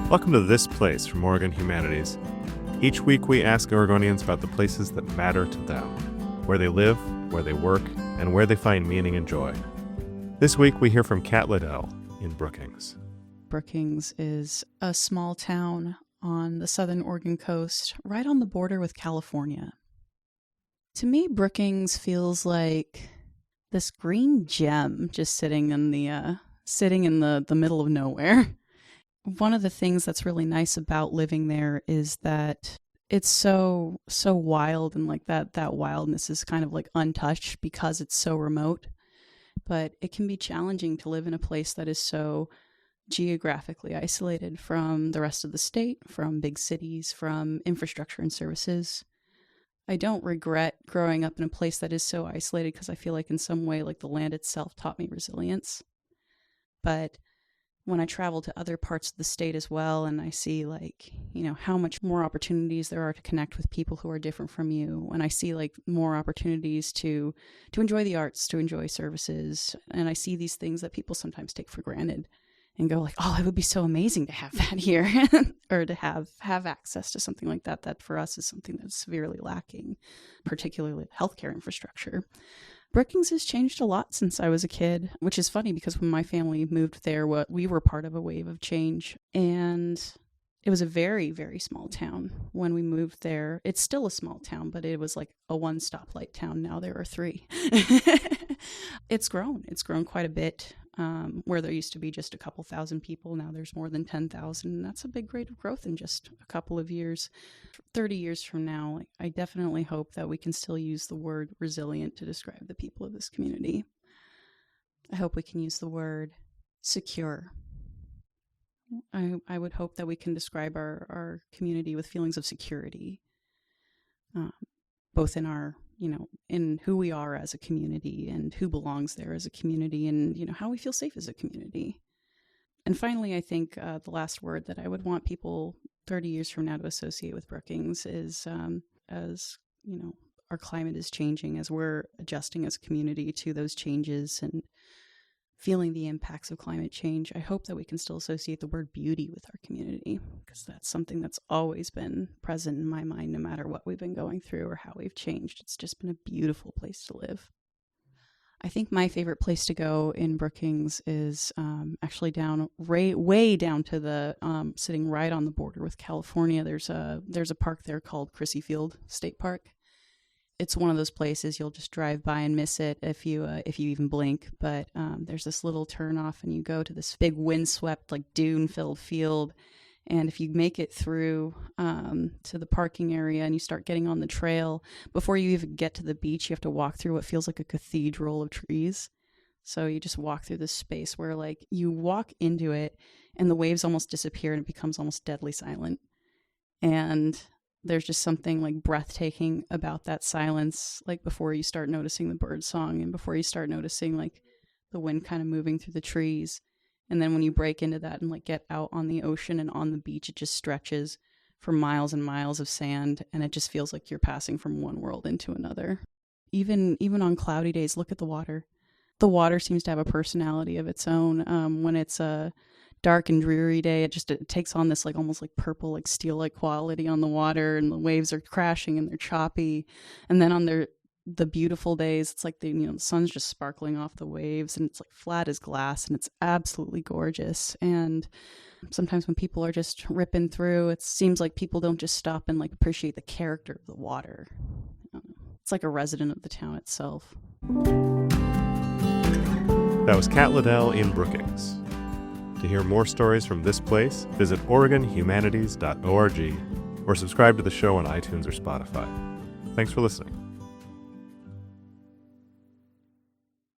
Welcome to This Place from Oregon Humanities. Each week we ask Oregonians about the places that matter to them, where they live, where they work, and where they find meaning and joy. This week we hear from Kat Liddell in Brookings. Brookings is a small town on the southern Oregon coast, right on the border with California. To me, Brookings feels like this green gem just sitting in the middle of nowhere. One of the things that's really nice about living there is that it's so wild, and like that wildness is kind of like untouched because it's so remote. But it can be challenging to live in a place that is so geographically isolated from the rest of the state, from big cities, from infrastructure and services. I don't regret growing up in a place that is so isolated because I feel like in some way like the land itself taught me resilience. But when I travel to other parts of the state as well, and I see how much more opportunities there are to connect with people who are different from you, and I see like more opportunities to enjoy the arts, to enjoy services, and I see these things that people sometimes take for granted and go like, oh, it would be so amazing to have that here or to have access to something like that for us is something that's severely lacking, particularly healthcare infrastructure. Brookings has changed a lot since I was a kid, which is funny because when my family moved there, we were part of a wave of change, and it was a very, very small town when we moved there. It's still a small town, but it was like a one stoplight town. Now there are three. It's grown quite a bit. Where there used to be just a couple thousand people, now there's more than 10,000. That's a big rate of growth in just a couple of years. 30 years from now, I definitely hope that we can still use the word resilient to describe the people of this community. I hope we can use the word secure. I would hope that we can describe our community with feelings of security, both in our in who we are as a community and who belongs there as a community, and, how we feel safe as a community. And finally, I think the last word that I would want people 30 years from now to associate with Brookings is, our climate is changing, as we're adjusting as a community to those changes and feeling the impacts of climate change. I hope that we can still associate the word beauty with our community, because that's something that's always been present in my mind, no matter what we've been going through or how we've changed. It's just been a beautiful place to live. I think my favorite place to go in Brookings is actually way down to the sitting right on the border with California. There's a park there called Crissy Field State Park. It's one of those places you'll just drive by and miss it if you even blink. But there's this little turnoff, and you go to this big windswept, like dune-filled field. And if you make it through to the parking area and you start getting on the trail, before you even get to the beach, you have to walk through what feels like a cathedral of trees. So you just walk through this space where like you walk into it and the waves almost disappear and it becomes almost deadly silent. And there's just something like breathtaking about that silence, like before you start noticing the bird song and before you start noticing like the wind kind of moving through the trees. And then when you break into that and like get out on the ocean and on the beach, it just stretches for miles and miles of sand, and it just feels like you're passing from one world into another. Even on cloudy days, look at the water. The water seems to have a personality of its own. When it's a dark and dreary day, it takes on this like almost like purple, like steel-like quality on the water, and the waves are crashing and they're choppy. And then on the beautiful days, it's like the sun's just sparkling off the waves, and it's like flat as glass, and it's absolutely gorgeous. And sometimes when people are just ripping through, it seems like people don't just stop and like appreciate the character of the water. It's like a resident of the town itself. That was Kat Liddell in Brookings. To hear more stories from this place, visit OregonHumanities.org or subscribe to the show on iTunes or Spotify. Thanks for listening.